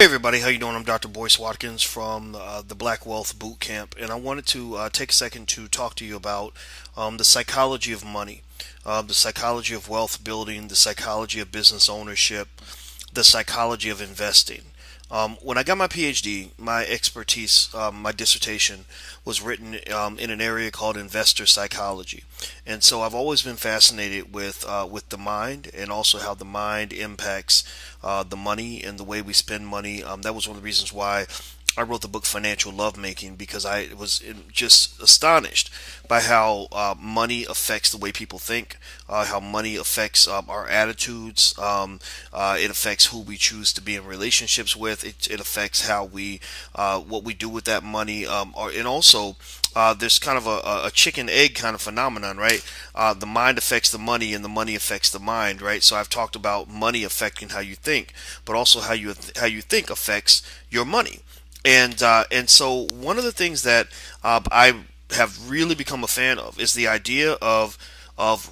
Hey everybody, how you doing? I'm Dr. Boyce Watkins from the Black Wealth Boot Camp, and I wanted to take a second to talk to you about the psychology of money, the psychology of wealth building, the psychology of business ownership, the psychology of investing. When I got my PhD, my expertise, my dissertation was written in an area called investor psychology, and so I've always been fascinated with the mind and also how the mind impacts the money and the way we spend money. That was one of the reasons why I wrote the book Financial Lovemaking, because I was just astonished by how money affects the way people think, how money affects our attitudes. It affects who we choose to be in relationships with. It affects how what we do with that money. And also, there's kind of a chicken egg kind of phenomenon, right? The mind affects the money, and the money affects the mind, right? So I've talked about money affecting how you think, but also how you think affects your money. And so one of the things that I have really become a fan of is the idea of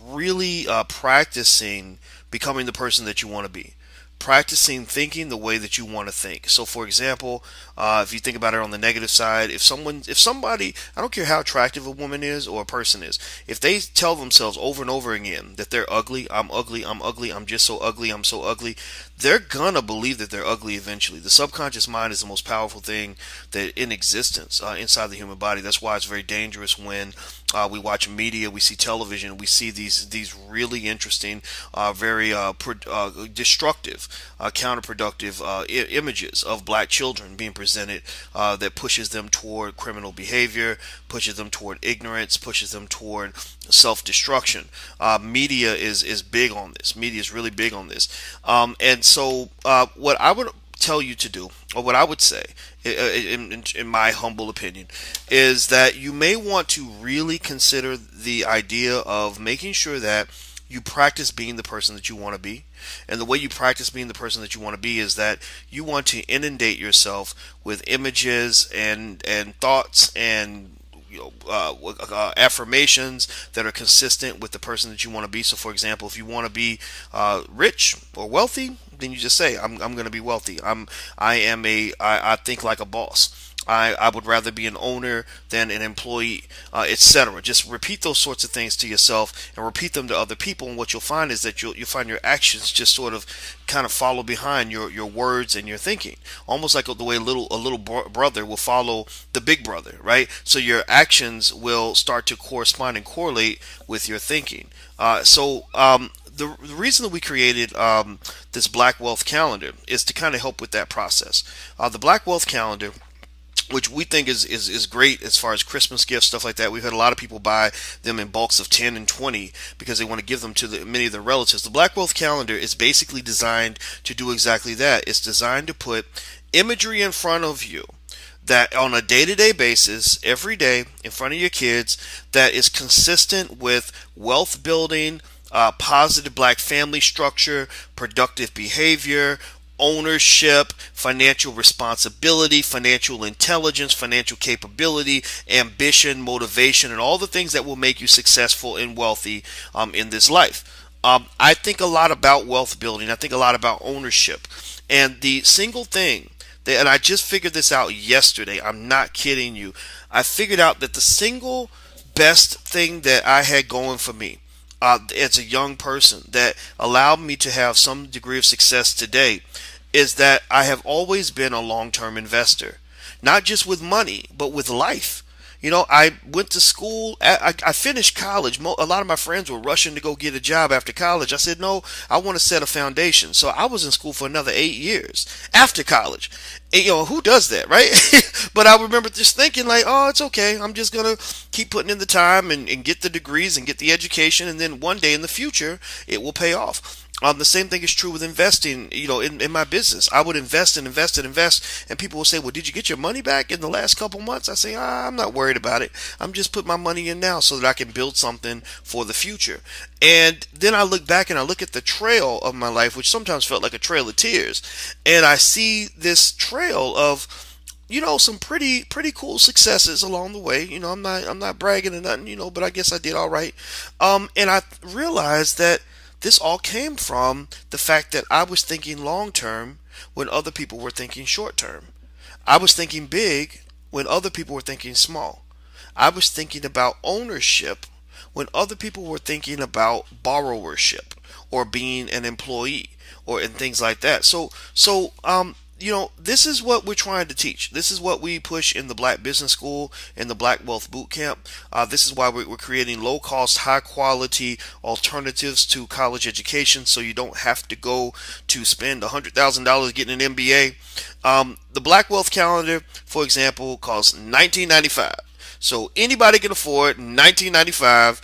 really practicing becoming the person that you want to be, practicing thinking the way that you want to think. So, for example, if you think about it on the negative side, if somebody, I don't care how attractive a woman is or a person is, if they tell themselves over and over again that they're ugly, I'm ugly, I'm ugly, I'm just so ugly, I'm so ugly, they're gonna believe that they're ugly eventually. The subconscious mind is the most powerful thing that in existence inside the human body. That's why it's very dangerous when we watch media, we see television, we see these really interesting, very destructive, counterproductive images of black children being presented that pushes them toward criminal behavior, pushes them toward ignorance, pushes them toward self-destruction. Media is big on this. Media is really big on this, and so what I would tell you to do, or what I would say, in my humble opinion, is that you may want to really consider the idea of making sure that you practice being the person that you want to be. And the way you practice being the person that you want to be is that you want to inundate yourself with images and thoughts and affirmations that are consistent with the person that you want to be. So, for example, if you want to be rich or wealthy, then you just say, I'm going to be wealthy. I think like a boss. I would rather be an owner than an employee, etc. Just repeat those sorts of things to yourself and repeat them to other people. And what you'll find is that you'll find your actions just sort of kind of follow behind your words and your thinking, almost like the way a little brother will follow the big brother, right? So your actions will start to correspond and correlate with your thinking. The reason that we created this Black Wealth Calendar is to kind of help with that process. The Black Wealth Calendar, which we think is great as far as Christmas gifts, stuff like that. We've had a lot of people buy them in bulks of 10 and 20 because they want to give them to many of their relatives. The Black Wealth Calendar is basically designed to do exactly that. It's designed to put imagery in front of you that on a day-to-day basis, every day, in front of your kids, that is consistent with wealth building, positive black family structure, productive behavior, ownership, financial responsibility, financial intelligence, financial capability, ambition, motivation, and all the things that will make you successful and wealthy in this life. I think a lot about wealth building. I think a lot about ownership. And the single thing and I just figured this out yesterday. I'm not kidding you. I figured out that the single best thing that I had going for me as a young person that allowed me to have some degree of success today is that I have always been a long-term investor, not just with money, but with life. You know, I went to school. I finished college. A lot of my friends were rushing to go get a job after college. I said, no, I want to set a foundation. So I was in school for another 8 years after college. And, you know, who does that, right? But I remember just thinking like, oh, it's okay. I'm just going to keep putting in the time and get the degrees and get the education. And then one day in the future, it will pay off. The same thing is true with investing. You know, in my business, I would invest and invest and invest, and people will say, "Well, did you get your money back in the last couple months?" I say, "I'm not worried about it. I'm just putting my money in now so that I can build something for the future." And then I look back and I look at the trail of my life, which sometimes felt like a trail of tears, and I see this trail of, you know, some pretty cool successes along the way. You know, I'm not bragging or nothing, you know, but I guess I did all right. And I realized that This all came from the fact that I was thinking long term when other people were thinking short term. I was thinking big when other people were thinking small. I was thinking about ownership when other people were thinking about borrowership or being an employee or and things like that. This is what we're trying to teach. This is what we push in the Black Business School and the Black Wealth Boot Camp. This is why we're creating low cost, high quality alternatives to college education so you don't have to go to spend $100,000 getting an MBA. The Black Wealth Calendar, for example, costs $19.95. So anybody can afford $19.95.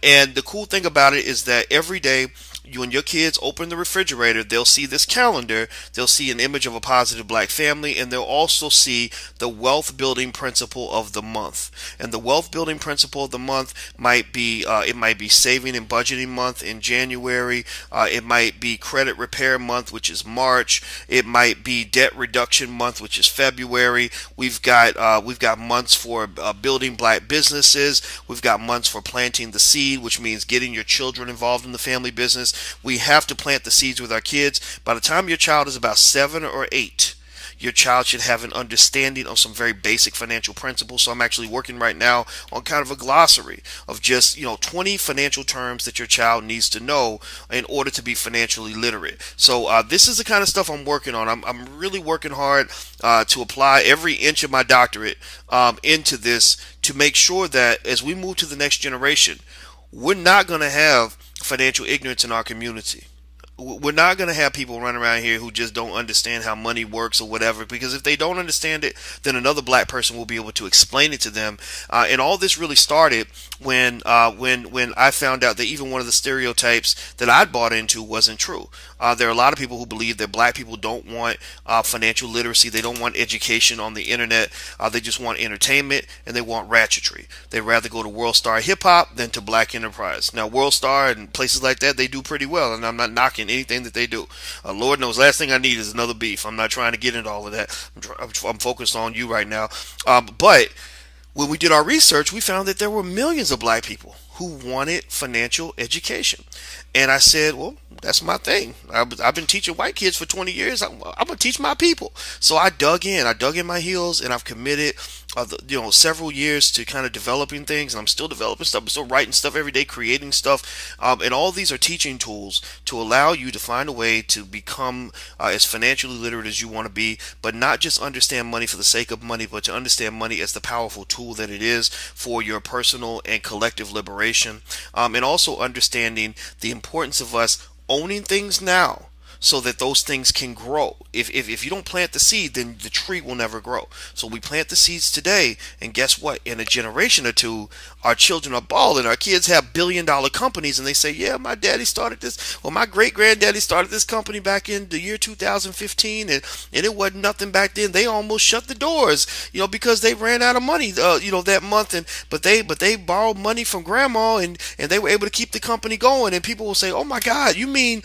And the cool thing about it is that every day you and your kids open the refrigerator, they'll see this calendar, they'll see an image of a positive black family, and they'll also see the wealth building principle of the month. And the wealth building principle of the month might be it might be saving and budgeting month in January. It might be credit repair month, which is March. It might be debt reduction month, which is February. We've got months for building black businesses. We've got months for planting the seed, which means getting your children involved in the family business. We have to plant the seeds with our kids. By the time your child is about 7 or 8, your child should have an understanding of some very basic financial principles. So I'm actually working right now on kind of a glossary of just 20 financial terms that your child needs to know in order to be financially literate. So this is the kind of stuff I'm working on. I'm really working hard to apply every inch of my doctorate into this to make sure that as we move to the next generation, we're not going to have financial ignorance in our community. We're not going to have people running around here who just don't understand how money works or whatever, because if they don't understand it, then another black person will be able to explain it to them. And all this really started when I found out that even one of the stereotypes that I'd bought into wasn't true. There are a lot of people who believe that black people don't want financial literacy. They don't want education on the internet. They just want entertainment and they want ratchetry. They'd rather go to World Star Hip Hop than to Black Enterprise. Now, World Star and places like that, they do pretty well, and I'm not knocking anything that they do. Lord knows, last thing I need is another beef. I'm not trying to get into all of that. I'm focused on you right now. But when we did our research, we found that there were millions of black people who wanted financial education. And I said, well, that's my thing. I've been teaching white kids for 20 years. I'm going to teach my people. So I dug in my heels, and I've committed several years to kind of developing things, and I'm still developing stuff. I'm still writing stuff every day, creating stuff, and all these are teaching tools to allow you to find a way to become as financially literate as you want to be, but not just understand money for the sake of money, but to understand money as the powerful tool that it is for your personal and collective liberation, and also understanding the importance of us owning things now so that those things can grow. If you don't plant the seed, then the tree will never grow. So we plant the seeds today, and guess what? In a generation or two, our children are balling. Our kids have billion-dollar companies, and they say, yeah, my daddy started this, or my great-granddaddy started this company back in the year 2015, and it wasn't nothing back then. They almost shut the doors, because they ran out of money, that month, but they borrowed money from grandma, and they were able to keep the company going. And people will say, oh my God, you mean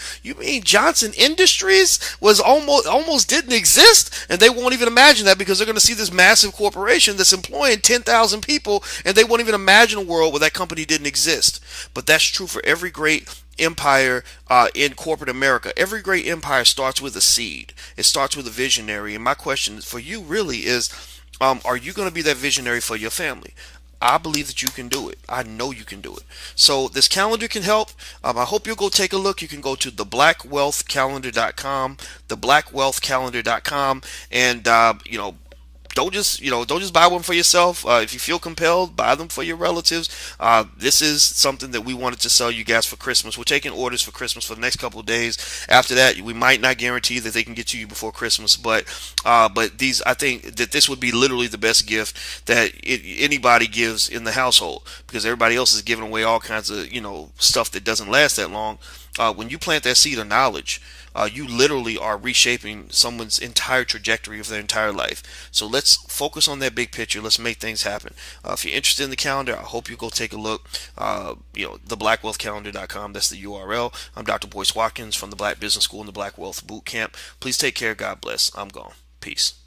Johnson Industries was almost didn't exist? And they won't even imagine that, because they're going to see this massive corporation that's employing 10,000 people, and they won't even imagine a world where that company didn't exist. But that's true for every great empire in corporate America. Every great empire starts with a seed. It starts with a visionary. And my question for you really is, are you going to be that visionary for your family? I believe that you can do it. I know you can do it. So this calendar can help. I hope you'll go take a look. You can go to theblackwealthcalendar.com, theblackwealthcalendar.com, and don't just buy one for yourself. If you feel compelled, buy them for your relatives. This is something that we wanted to sell you guys for Christmas. We're taking orders for Christmas for the next couple of days. After that, we might not guarantee that they can get to you before Christmas, but these, I think that this would be literally the best gift that anybody gives in the household, because everybody else is giving away all kinds of stuff that doesn't last that long. When you plant that seed of knowledge, you literally are reshaping someone's entire trajectory of their entire life. So let's focus on that big picture. Let's make things happen. If you're interested in the calendar, I hope you go take a look. Theblackwealthcalendar.com. That's the URL. I'm Dr. Boyce Watkins from the Black Business School and the Black Wealth Boot Camp. Please take care. God bless. I'm gone. Peace.